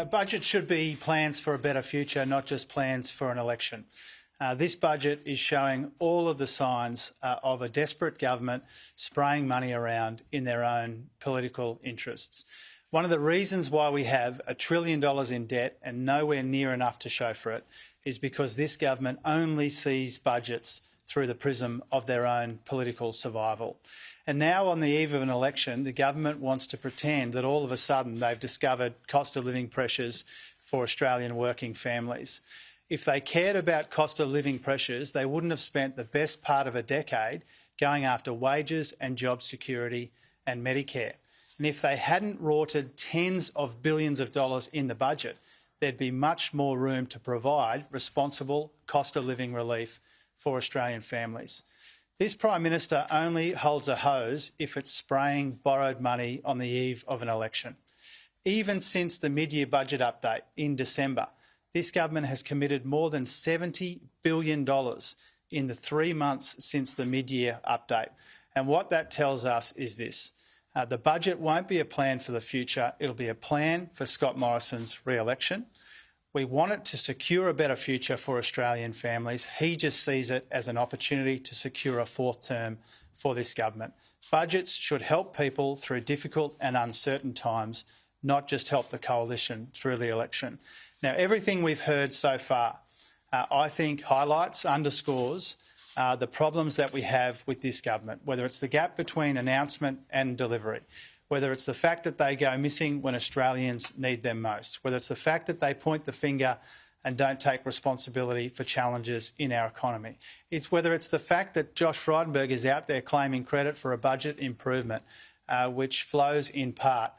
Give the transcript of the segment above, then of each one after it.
Budget should be plans for a better future, not just plans for an election. This budget is showing all of the signs of a desperate government spraying money around in their own political interests. One of the reasons why we have $1 trillion in debt and nowhere near enough to show for it is because this government only sees budgets through the prism of their own political survival. And now, on the eve of an election, the government wants to pretend that all of a sudden they've discovered cost of living pressures for Australian working families. If they cared about cost of living pressures, they wouldn't have spent the best part of a decade going after wages and job security and Medicare. And if they hadn't rorted tens of billions of dollars in the budget, there'd be much more room to provide responsible cost of living relief for Australian families. This Prime Minister only holds a hose if it's spraying borrowed money on the eve of an election. Even since the mid-year budget update in December, this government has committed more than $70 billion in the 3 months since the mid-year update. And what that tells us is this. The budget won't be a plan for the future, it'll be a plan for Scott Morrison's re-election. We want it to secure a better future for Australian families. He just sees it as an opportunity to secure a fourth term for this government. Budgets should help people through difficult and uncertain times, not just help the coalition through the election. Now, everything we've heard so far, I think underscores the problems that we have with this government, whether it's the gap between announcement and delivery, whether it's the fact that they go missing when Australians need them most, whether it's the fact that they point the finger and don't take responsibility for challenges in our economy. It's whether it's the fact that Josh Frydenberg is out there claiming credit for a budget improvement, which flows in part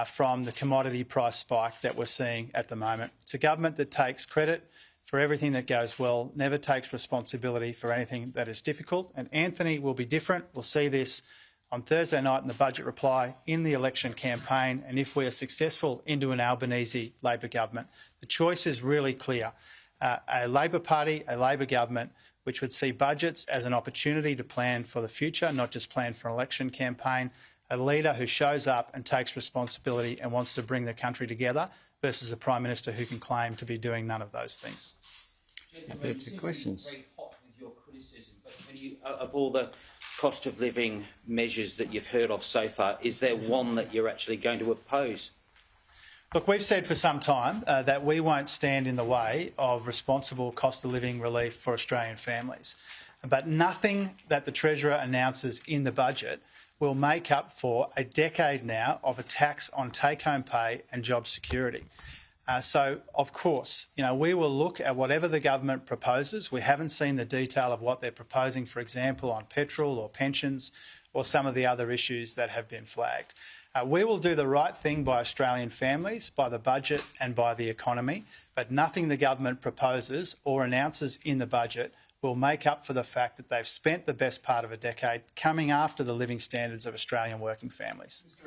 from the commodity price spike that we're seeing at the moment. It's a government that takes credit for everything that goes well, never takes responsibility for anything that is difficult. And Anthony will be different. We'll see this on Thursday night in the budget reply, in the election campaign, and if we are successful into an Albanese Labor government. The choice is really clear. A Labor Party, a Labor government, which would see budgets as an opportunity to plan for the future, not just plan for an election campaign. A leader who shows up and takes responsibility and wants to bring the country together versus a Prime Minister who can claim to be doing none of those things. You seem questions. Very hot with your criticism, but of all the cost of living measures that you've heard of so far, is there one that you're actually going to oppose? Look, we've said for some time that we won't stand in the way of responsible cost of living relief for Australian families. But nothing that the Treasurer announces in the budget will make up for a decade now of a tax on take-home pay and job security. So, of course, we will look at whatever the government proposes. We haven't seen the detail of what they're proposing, for example, on petrol or pensions or some of the other issues that have been flagged. We will do the right thing by Australian families, by the budget and by the economy, but nothing the government proposes or announces in the budget will make up for the fact that they've spent the best part of a decade coming after the living standards of Australian working families.